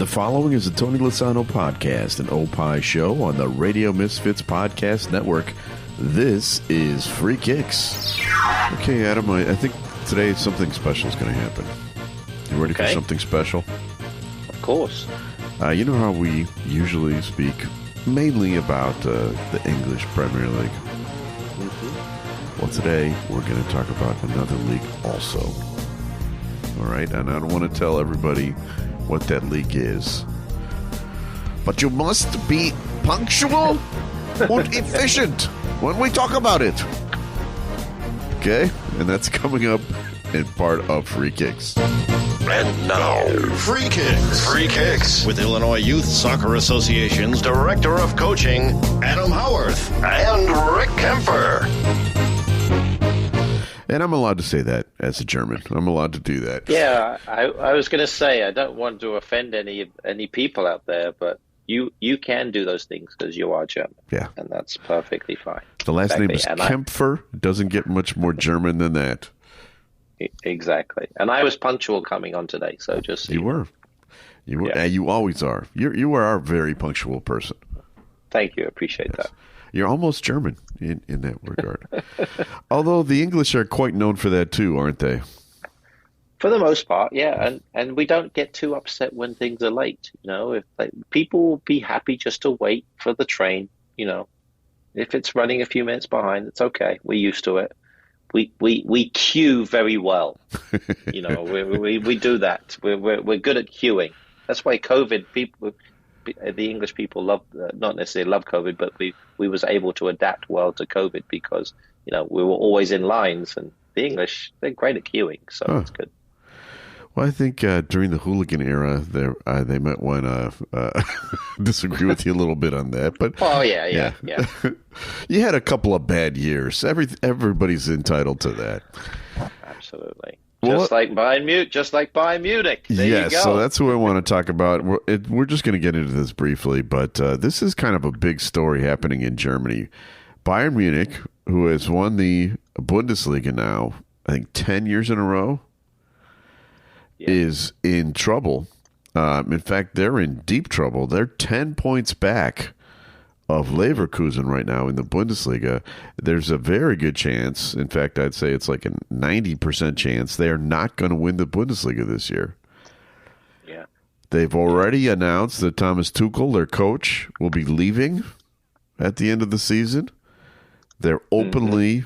The following is a Tony Lasano podcast, an Opie show on the Radio Misfits Podcast Network. This is Free Kicks. Okay, Adam, I think today something special is going to happen. You ready for something special? Of course. You know how we usually speak mainly about the English Premier League? Mm-hmm. Well, today we're going to talk about another league also. All right, and I don't want to tell everybody what that league is, but you must be punctual and efficient when we talk about it. Okay? And that's coming up in part of Free Kicks. And now, Free Kicks. Free Kicks with Illinois Youth Soccer Association's Director of Coaching, Adam Howarth, and Rick Kemper. And I'm allowed to say that as a German. I'm allowed to do that. Yeah, I was going to say, I don't want to offend any people out there, but you can do those things because you are German. Yeah. And that's perfectly fine. The last name is Kempfer. Doesn't get much more German than that. Exactly. And I was punctual coming on today, so just so you were. You were. Yeah. You always are. You are a very punctual person. Thank you. I appreciate that. You're almost German in that regard. Although the English are quite known for that too, aren't they? For the most part, yeah. And we don't get too upset when things are late. You know, if people will be happy just to wait for the train. You know, if it's running a few minutes behind, it's okay. We're used to it. We queue very well. You know, we do that. We're good at queuing. That's why COVID people. The English people love, not necessarily love COVID, but we was able to adapt well to COVID because, you know, we were always in lines, and the English, they're great at queuing, so it's good. Well, I think during the hooligan era, they might want to disagree with you a little bit on that. But yeah. You had a couple of bad years. Everybody's entitled to that. Absolutely. Just like Bayern Munich. There you go. So that's what I want to talk about. We're just going to get into this briefly, but this is kind of a big story happening in Germany. Bayern Munich, who has won the Bundesliga now, I think 10 years in a row, is in trouble. In fact, they're in deep trouble. They're 10 points back of Leverkusen right now in the Bundesliga. There's a very good chance, in fact, I'd say it's like a 90% chance they are not going to win the Bundesliga this year. Yeah. They've already announced that Thomas Tuchel, their coach, will be leaving at the end of the season. They're openly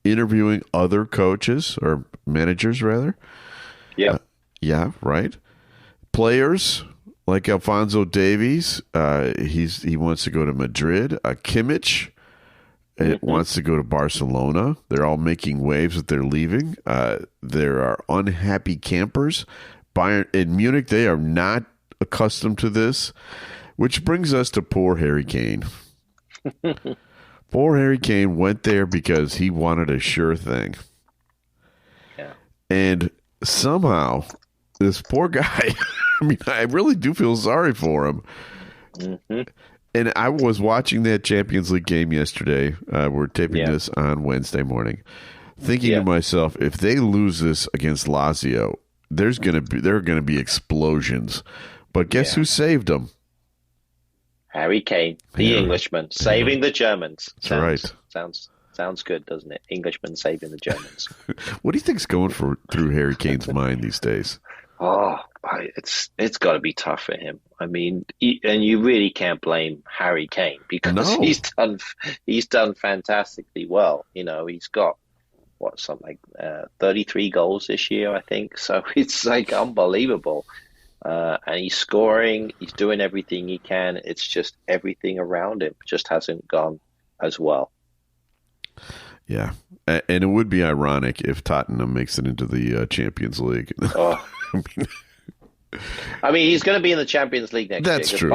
interviewing other coaches, or managers, rather. Yeah. Yeah, right. Players like Alphonso Davies, he wants to go to Madrid. Kimmich wants to go to Barcelona. They're all making waves that they're leaving. There are unhappy campers. Bayern in Munich, they are not accustomed to this, which brings us to poor Harry Kane. Poor Harry Kane went there because he wanted a sure thing. Yeah. And somehow, this poor guy... I mean, I really do feel sorry for him. Mm-hmm. And I was watching that Champions League game yesterday. We're taping this on Wednesday morning, thinking to myself, if they lose this against Lazio, there are going to be explosions. But guess who saved them? Harry Kane, the Englishman, saving the Germans. That's right. Sounds good, doesn't it? Englishman saving the Germans. What do you think's going through Harry Kane's mind these days? Oh, it's got to be tough for him. I mean, and you really can't blame Harry Kane because he's done fantastically well. You know, he's got 33 goals this year, I think. So it's like unbelievable. And he's scoring. He's doing everything he can. It's just everything around him just hasn't gone as well. Yeah, and it would be ironic if Tottenham makes it into the Champions League. Oh. I mean, he's going to be in the Champions League next year. That's true.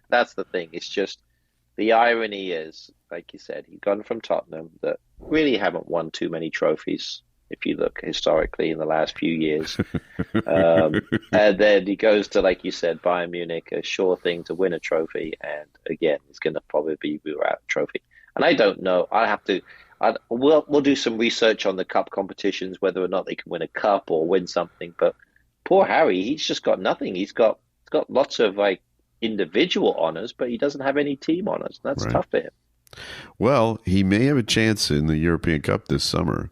That's the thing. It's just the irony is, like you said, he's gone from Tottenham that really haven't won too many trophies. If you look historically in the last few years, and then he goes to, like you said, Bayern Munich, a sure thing to win a trophy, and again, he's going to probably be without a trophy. And I don't know. We'll do some research on the cup competitions, whether or not they can win a cup or win something. But poor Harry, he's just got nothing. He's got lots of like individual honors, but he doesn't have any team honors. That's Right. tough for him. Well, he may have a chance in the European Cup this summer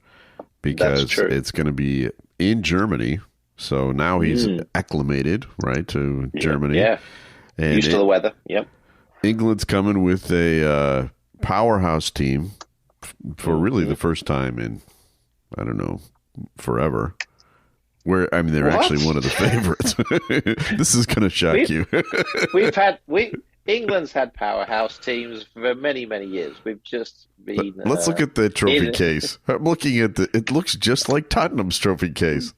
because That's true. it's going to be in Germany. So now he's acclimated, right, to Germany. Yeah, And used to the weather. Yep. England's coming with a powerhouse team for really the first time in, I don't know, forever. Where I mean, they're What? actually one of the favorites. This is going to shock you. England's had powerhouse teams for many, many years. We've just been. Let's look at the trophy in- case. I'm looking at it looks just like Tottenham's trophy case.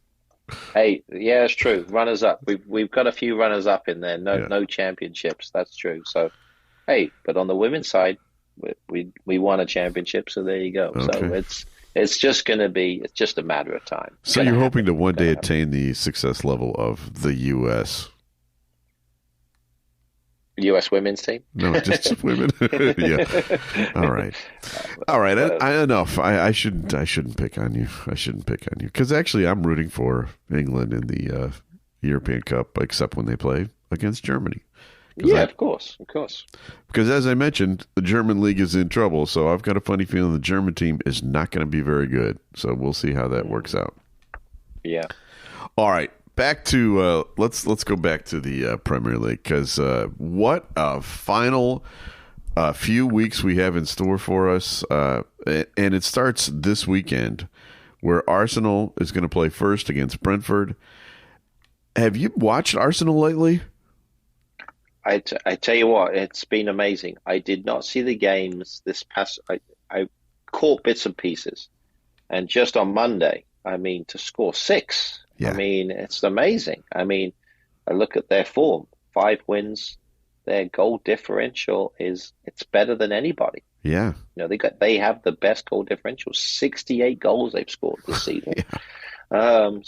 Hey, yeah, it's true. Runners up. We've got a few runners up in there. No championships. That's true. So, hey, but on the women's side, we won a championship. So there you go. Okay. So it's just a matter of time. So you're hoping to one day attain the success level of the U.S. U.S. women's team. No, just women. Yeah. All right. Enough. I shouldn't pick on you. Because actually, I'm rooting for England in the European Cup, except when they play against Germany. Yeah, of course. Because as I mentioned, the German league is in trouble. So I've got a funny feeling the German team is not going to be very good. So we'll see how that works out. Yeah. All right. Back to let's go back to the Premier League, because what a final few weeks we have in store for us, and it starts this weekend, where Arsenal is going to play first against Brentford. Have you watched Arsenal lately? I tell you what, it's been amazing. I did not see the games this past. I caught bits and pieces, and just on Monday, I mean, to score 6. Yeah. I mean, it's amazing. I mean, I look at their form, 5 wins. Their goal differential it's better than anybody. Yeah. You know, they have the best goal differential. 68 goals they've scored this season. And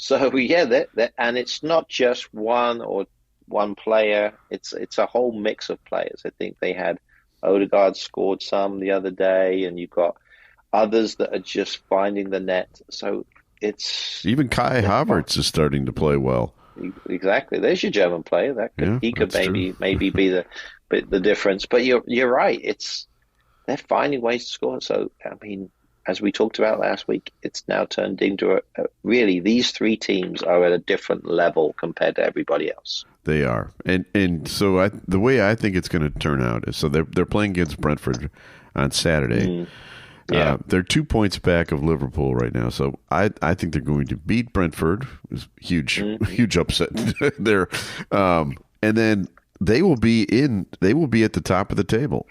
it's not just one player. It's a whole mix of players. I think they had Odegaard scored some the other day, and you've got others that are just finding the net. So it's even Kai Havertz is starting to play well. Exactly. There's your German player. He could maybe be the difference. But you're right. They're finding ways to score. So I mean, as we talked about last week, it's now turned into really these 3 teams are at a different level compared to everybody else. They are, and so the way I think it's going to turn out is they're playing against Brentford on Saturday. Yeah. They're 2 points back of Liverpool right now, so I think they're going to beat Brentford. It's huge upset there, and then they will be at the top of the table,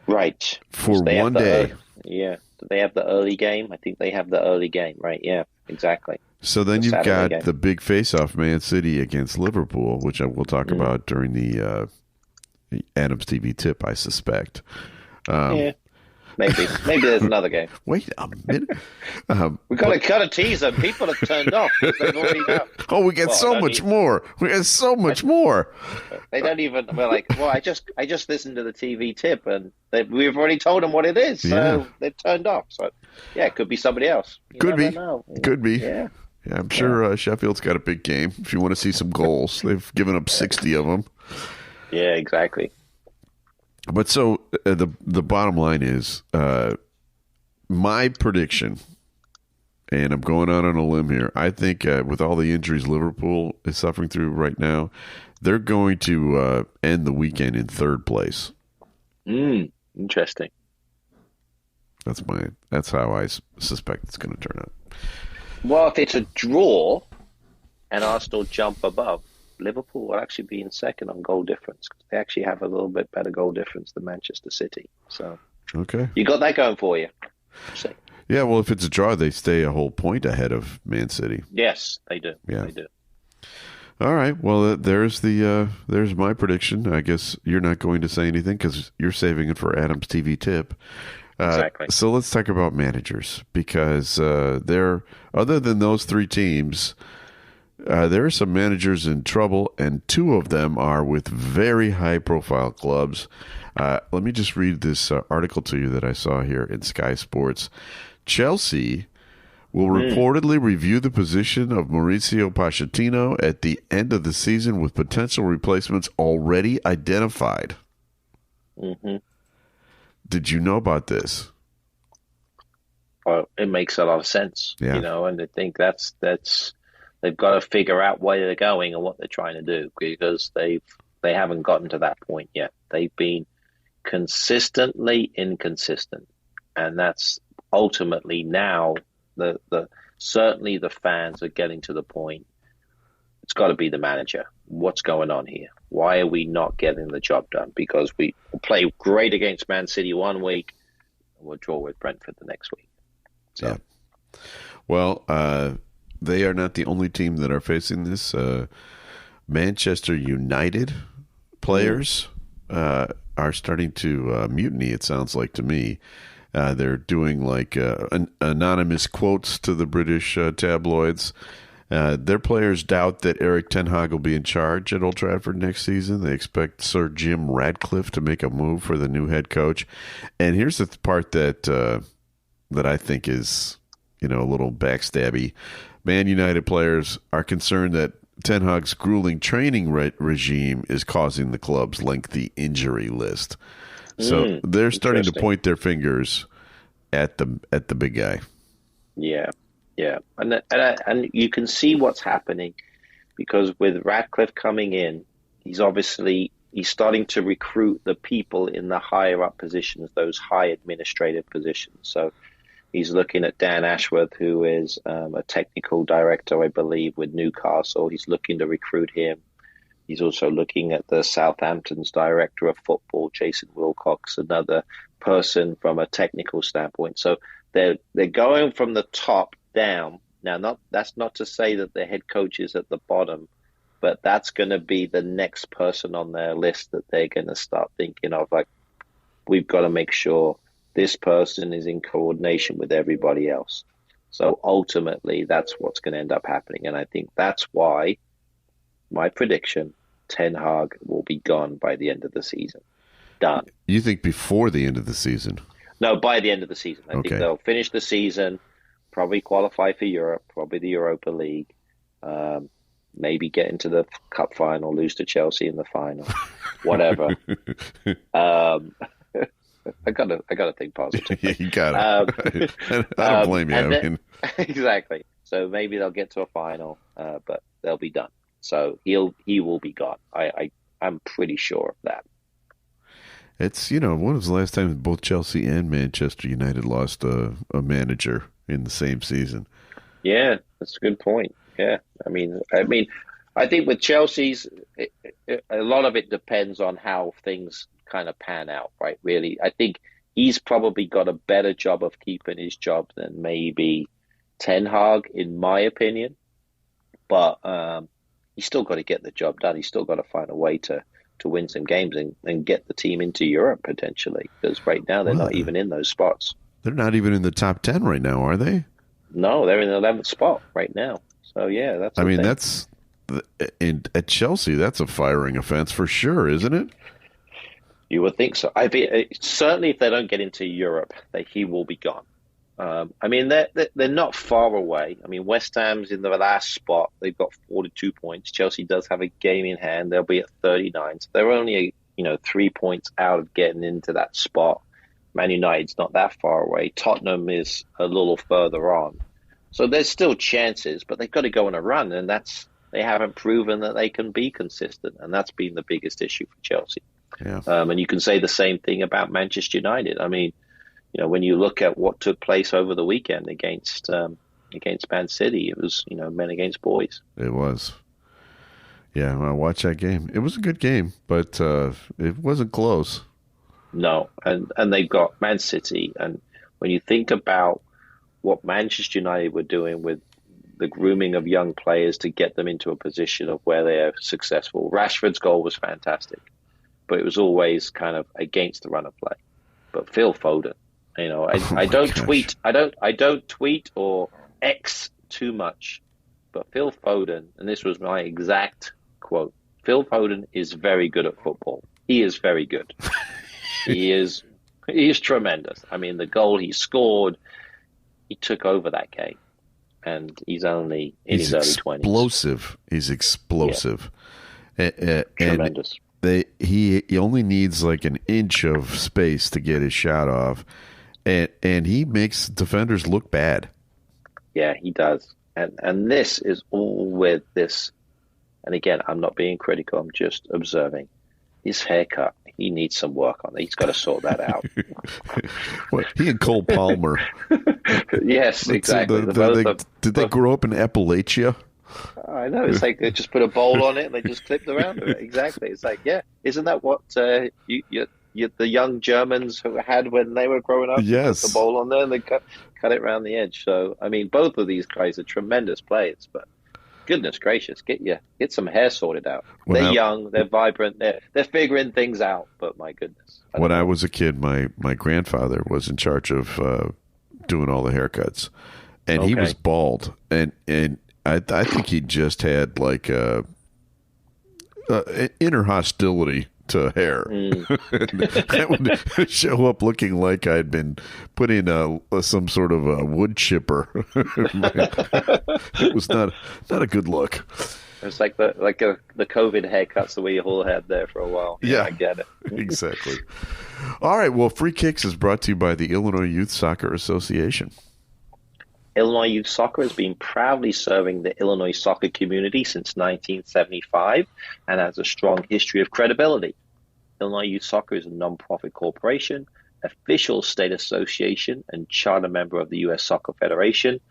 right? For one day. Do they have the early game? I think they have the early game, right? Yeah, exactly. So then you've Saturday got game. the big face-off, Man City against Liverpool, which I will talk about during the Adams TV tip, I suspect. Maybe there's another game. Wait a minute. We've got to cut a teaser. People have turned off. They've already done. Oh, we get so much more. We got so much more. They don't even. We're like, well, I just listened to the TV tip, and we've already told them what it is, so they've turned off. So, yeah, it could be somebody else. Could be. Could be. Yeah, I'm sure Sheffield's got a big game. If you want to see some goals, they've given up 60 of them. Yeah, exactly. But so the bottom line is my prediction, and I'm going out on a limb here. I think with all the injuries Liverpool is suffering through right now, they're going to end the weekend in 3rd place. Interesting. That's how I suspect it's going to turn out. Well, if it's a draw and Arsenal jump above, Liverpool will actually be in 2nd on goal difference, because they actually have a little bit better goal difference than Manchester City. So okay, you got that going for you. So, yeah, well, if it's a draw, they stay a whole point ahead of Man City. yes, they do. Yeah. They do. All right. Well, there's my prediction. I guess you're not going to say anything because you're saving it for Adam's TV tip. Exactly. So let's talk about managers, because other than those 3 teams, there are some managers in trouble, and 2 of them are with very high-profile clubs. Let me just read this article to you that I saw here in Sky Sports. Chelsea will reportedly review the position of Mauricio Pochettino at the end of the season with potential replacements already identified. Mm-hmm. Did you know about this? Well, it makes a lot of sense, Yeah. and I think that's they've got to figure out where they're going and what they're trying to do, because they haven't gotten to that point yet. They've been consistently inconsistent, and that's ultimately now certainly the fans are getting to the point. It's got to be the manager. What's going on here? Why are we not getting the job done? Because we play great against Man City one week, and we'll draw with Brentford the next week. So. Yeah. Well, they are not the only team that are facing this. Manchester United players are starting to mutiny, it sounds like to me. They're doing like anonymous quotes to the British tabloids. Their players doubt that Erik ten Hag will be in charge at Old Trafford next season. They expect Sir Jim Ratcliffe to make a move for the new head coach. And here's the part that I think is, a little backstabby. Man United players are concerned that Ten Hag's grueling training regime is causing the club's lengthy injury list. So they're starting to point their fingers at the big guy. Yeah, and you can see what's happening, because with Ratcliffe coming in, he's starting to recruit the people in the higher up positions, those high administrative positions. So he's looking at Dan Ashworth, who is a technical director, I believe, with Newcastle. He's looking to recruit him. He's also looking at the Southampton's director of football, Jason Wilcox, another person from a technical standpoint. So they're going from the top down. Now, that's not to say that the head coach is at the bottom, but that's going to be the next person on their list that they're going to start thinking of. Like, we've got to make sure this person is in coordination with everybody else. So ultimately, that's what's going to end up happening. And I think that's why my prediction, Ten Hag will be gone by the end of the season. Done. You think before the end of the season? No, by the end of the season. I think they'll finish the season, probably qualify for Europe, probably the Europa League, maybe get into the cup final, lose to Chelsea in the final, whatever. I gotta think positive. Yeah, you got it. I don't blame you. Exactly. So maybe they'll get to a final, but they'll be done. So he will be gone. I'm pretty sure of that. It's, when was the last time both Chelsea and Manchester United lost a manager in the same season? Yeah, that's a good point. Yeah, I mean, I think with Chelsea's, a lot of it depends on how things kind of pan out, right? Really, I think he's probably got a better job of keeping his job than maybe Ten Hag, in my opinion. But he's still got to get the job done. He's still got to find a way to win some games and get the team into Europe potentially, because right now they're not even in those spots. They're not even in the top 10 right now, are they? No, they're in the 11th spot right now. So yeah, that's. I mean, that's at Chelsea. That's a firing offense for sure, isn't it? You would think so. Certainly, if they don't get into Europe, he will be gone. I mean, they're not far away. I mean, West Ham's in the last spot. They've got 42 points. Chelsea does have a game in hand. They'll be at 39. So they're only 3 points out of getting into that spot. Man United's not that far away. Tottenham is a little further on. So there's still chances, but they've got to go on a run, and they haven't proven that they can be consistent, and that's been the biggest issue for Chelsea. Yeah. And you can say the same thing about Manchester United. I mean, when you look at what took place over the weekend against Man City, it was men against boys. It was. Yeah, I watched that game. It was a good game, but it wasn't close. No, and they've got Man City, and when you think about what Manchester United were doing with the grooming of young players to get them into a position of where they are successful, Rashford's goal was fantastic, but it was always kind of against the run of play. But Phil Foden, I don't tweet. I don't tweet or X too much, but Phil Foden, and this was my exact quote: Phil Foden is very good at football. He is very good. He is tremendous. I mean, the goal he scored, he took over that game. and he's only in his early 20s. Explosive. He's explosive. Yeah. Tremendous. He only needs like an inch of space to get his shot off, and he makes defenders look bad. Yeah, he does. And this is all with this. And again, I'm not being critical. I'm just observing. His haircut, he needs some work on it. He's got to sort that out. What, he and Cole Palmer. Yes, exactly. Did they grow up in Appalachia? I know. It's like they just put a bowl on it and they just clipped around it. Exactly. It's like, yeah, isn't that what the young Germans had when they were growing up? Yes. Put the bowl on there and they cut it around the edge. So, I mean, both of these guys are tremendous players, but goodness gracious, get some hair sorted out. They're young, they're vibrant, they're figuring things out, but my goodness. When I was a kid, my grandfather was in charge of doing all the haircuts, and he was bald, and I think he just had like inner hostility to hair. I would show up looking like I'd been put in some sort of a wood chipper. It was not a good look. It's like the COVID haircuts that we all had there for a while. Yeah, I get it. Exactly. All right. Well, Free Kicks is brought to you by the Illinois Youth Soccer Association. Illinois Youth Soccer has been proudly serving the Illinois soccer community since 1975 and has a strong history of credibility. Illinois Youth Soccer is a non-profit corporation, official state association, and charter member of the U.S. Soccer Federation,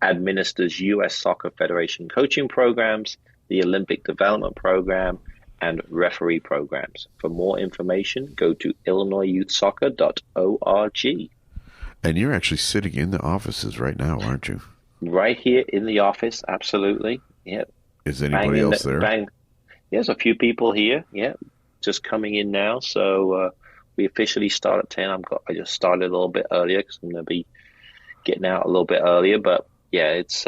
administers U.S. Soccer Federation coaching programs, the Olympic Development Program, and referee programs. For more information, go to illinoisyouthsoccer.org. And you're actually sitting in the offices right now, aren't you? Right here in the office, absolutely. Yeah. Is anybody else there? There's a few people here. Yeah, just coming in now. So we officially start at 10. I just started a little bit earlier because I'm going to be getting out a little bit earlier. But yeah, it's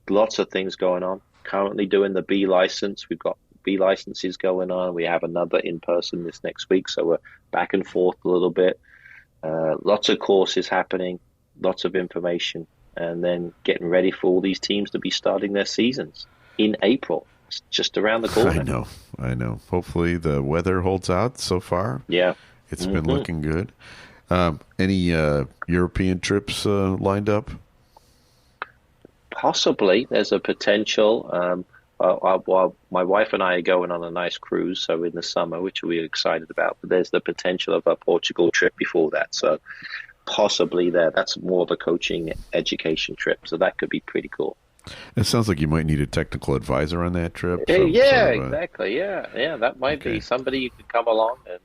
lots of things going on. Currently doing the B license. We've got B licenses going on. We have another in person this next week. So we're back and forth a little bit. Lots of courses happening, lots of information, and then getting ready for all these teams to be starting their seasons in April. It's just around the corner. I know. Hopefully the weather holds out so far. Yeah. It's been looking good. Any European trips lined up? Possibly. There's a potential. My wife and I are going on a nice cruise, so in the summer, which we're excited about. But there's the potential of a Portugal trip before that, so possibly there. That's more of a coaching education trip, so that could be pretty cool. It sounds like you might need a technical advisor on that trip. Exactly. Yeah, that might be somebody who could come along and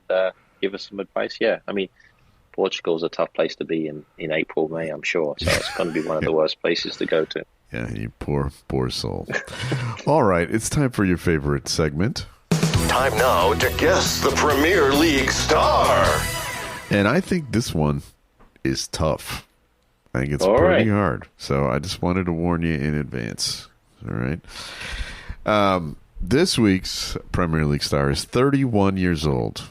give us some advice. Yeah, I mean, Portugal's a tough place to be in April, May, I'm sure. So it's going to be one of the worst places to go to. Yeah, you poor soul. All right, it's time for your favorite segment. Time now to guess the Premier League star. And I think this one is tough. I think it's pretty hard. So I just wanted to warn you in advance. All right. This week's Premier League star is 31 years old.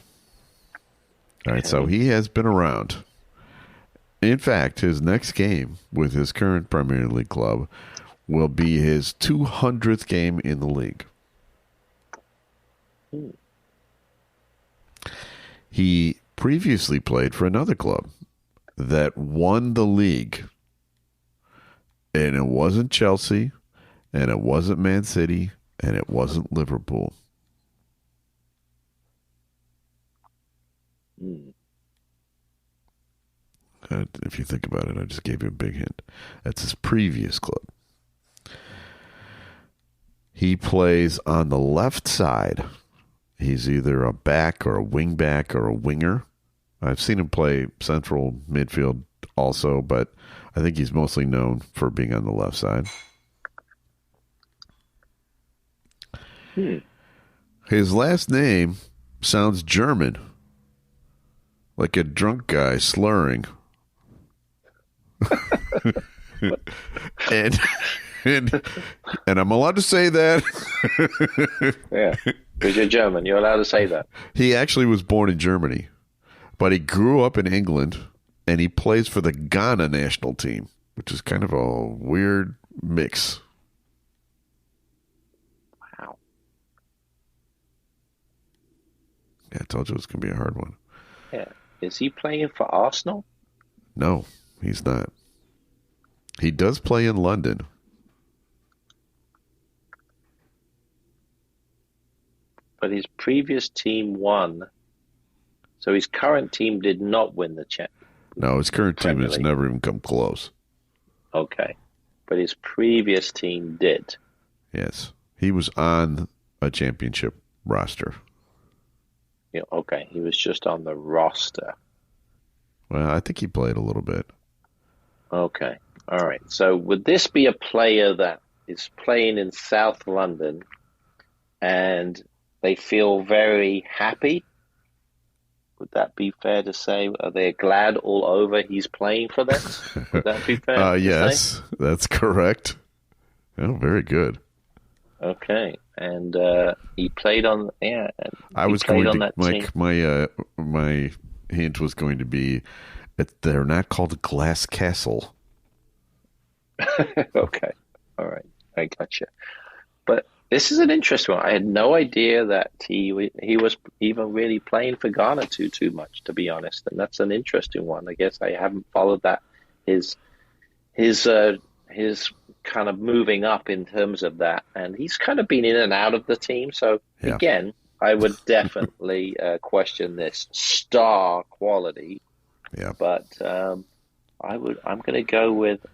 All right, so he has been around. In fact, his next game with his current Premier League club will be his 200th game in the league. He previously played for another club that won the league. And it wasn't Chelsea, and it wasn't Man City, and it wasn't Liverpool. If you think about it, I just gave you a big hint. That's his previous club. He plays on the left side. He's either a back or a wing back or a winger. I've seen him play central midfield also, but I think he's mostly known for being on the left side. His last name sounds German, like a drunk guy slurring. and I'm allowed to say that. Yeah, because you're German. You're allowed to say that. He actually was born in Germany, but he grew up in England, and he plays for the Ghana national team, which is kind of a weird mix. Wow. Yeah, I told you it was going to be a hard one. Yeah. Is he playing for Arsenal? No, he's not. He does play in London. But his previous team won. So his current team did not win the championship. No, his current team has never even come close. Okay. But his previous team did. Yes. He was on a championship roster. Yeah, okay. He was just on the roster. Well, I think he played a little bit. Okay. All right. So would this be a player that is playing in South London and they feel very happy? Would that be fair to say? Are they glad all over he's playing for them? Would that be fair to yes, say? That's correct. Oh, very good. Okay. And he played on, yeah. I was going to, my hint was going to be that they're not called a Glass Castle. Okay. All right. I gotcha. But this is an interesting one. I had no idea that he was even really playing for Ghana too much, to be honest. And that's an interesting one. I guess I haven't followed that his kind of moving up in terms of that, and he's kind of been in and out of the team. So again, I would definitely question this star quality. Yeah. But I'm going to go with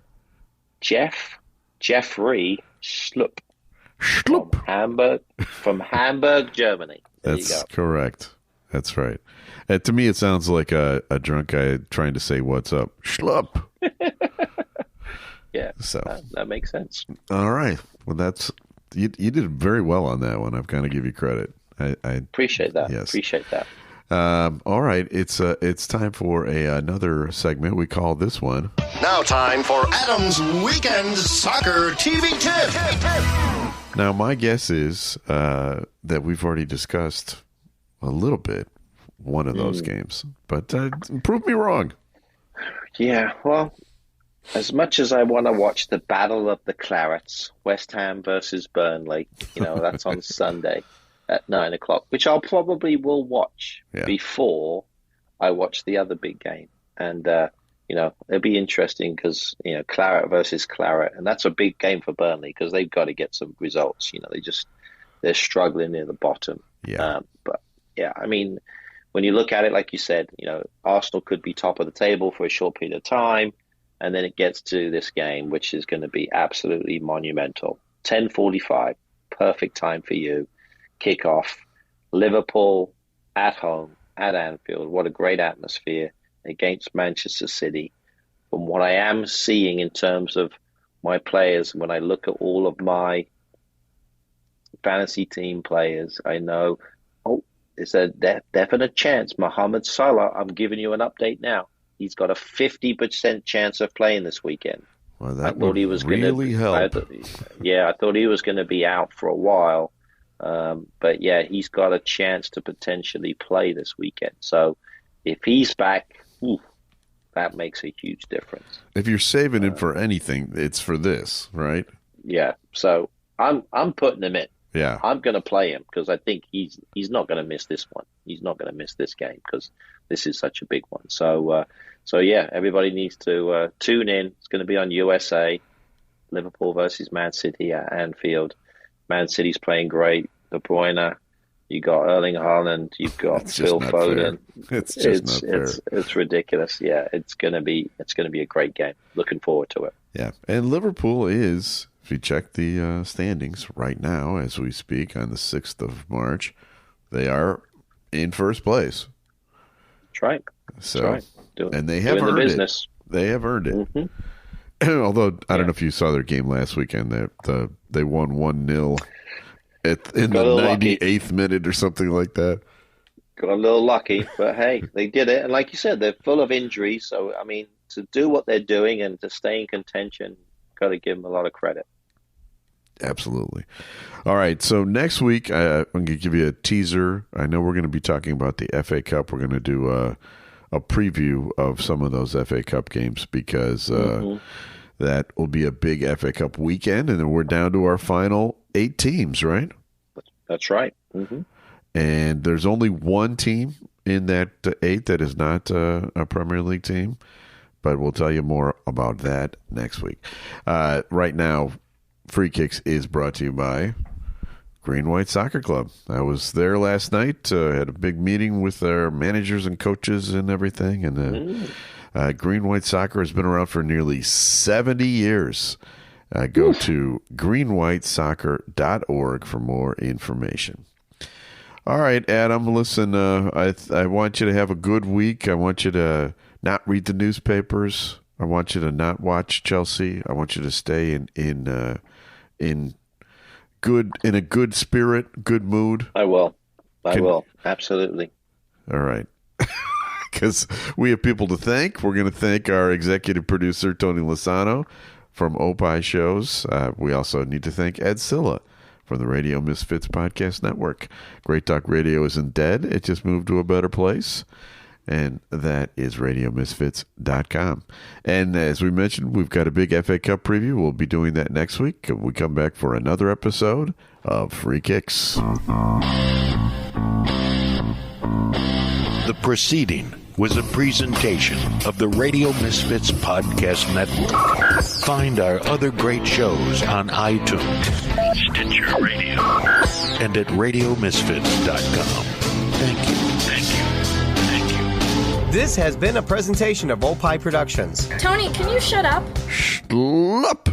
Jeffrey Schlupp. From Hamburg, Germany. That's correct. That's right. To me, it sounds like a drunk guy trying to say "What's up?" Schlupp. Yeah, so that makes sense. All right. Well, you did very well on that one. I've got to give you credit. I appreciate that. Yes. Appreciate that. All right. It's time for another segment. We call this one. Now time for Adam's Weekend Soccer TV Tip. Now, my guess is that we've already discussed a little bit one of those games, but prove me wrong. Yeah, well, as much as I want to watch the Battle of the Clarets, West Ham versus Burnley, that's on Sunday at 9:00, which I'll probably will watch before I watch the other big game. And, it'll be interesting because, Claret versus Claret, and that's a big game for Burnley because they've got to get some results. They're struggling near the bottom. Yeah. But yeah, I mean, when you look at it, like you said, Arsenal could be top of the table for a short period of time, and then it gets to this game, which is going to be absolutely monumental. 10:45, perfect time for you. Kickoff, Liverpool at home at Anfield. What a great atmosphere against Manchester City. From what I am seeing in terms of my players, when I look at all of my fantasy team players, I know, there's a definite chance. Mohamed Salah, I'm giving you an update now. He's got a 50% chance of playing this weekend. Well, that would really help. I thought he was going to be out for a while. But yeah, he's got a chance to potentially play this weekend. So if he's back, that makes a huge difference. If you're saving him for anything, it's for this, right? Yeah. So I'm putting him in. Yeah. I'm going to play him because I think he's not going to miss this one. He's not going to miss this game because this is such a big one. So yeah, everybody needs to tune in. It's going to be on USA. Liverpool versus Man City at Anfield. Man City's playing great. De Bruyne, you got Erling Haaland, you've got Phil Foden. Fair. It's just not fair. It's ridiculous. Yeah, it's gonna be a great game. Looking forward to it. Yeah, and Liverpool is, if you check the standings right now as we speak on the 6th of March, they are in first place. That's right. And they have earned it. They have earned it. Mm-hmm. Although I don't know if you saw their game last weekend, they won 1-0 in the 98th minute or something like that. Got a little lucky, but hey, they did it. And like you said, they're full of injuries. So I mean, to do what they're doing and to stay in contention, got to give them a lot of credit. Absolutely. All right. So next week, I'm going to give you a teaser. I know we're going to be talking about the FA Cup. We're going to do a preview of some of those FA Cup games because That will be a big FA Cup weekend, and then we're down to our final 8 teams, right? That's right. Mm-hmm. And there's only one team in that 8 that is not a Premier League team, but we'll tell you more about that next week. Right now, Free Kicks is brought to you by Green White Soccer Club. I was there last night, had a big meeting with our managers and coaches and everything, and Green White Soccer has been around for nearly 70 years. Go to greenwhitesoccer.org for more information. All right, Adam, listen, I want you to have a good week. I want you to not read the newspapers. I want you to not watch Chelsea. I want you to stay in a good spirit, good mood. I will. I will. Absolutely. All right. Because we have people to thank. We're going to thank our executive producer, Tony Lasano, from Opie Shows. We also need to thank Ed Silla from the Radio Misfits Podcast Network. Great Talk Radio isn't dead. It just moved to a better place. And that is RadioMisfits.com. And as we mentioned, we've got a big FA Cup preview. We'll be doing that next week. We come back for another episode of Free Kicks. The proceeding was a presentation of the Radio Misfits Podcast Network. Find our other great shows on iTunes, Stitcher Radio, and at RadioMisfits.com. Thank you. Thank you. Thank you. This has been a presentation of Opie Productions. Tony, can you shut up? Shut up!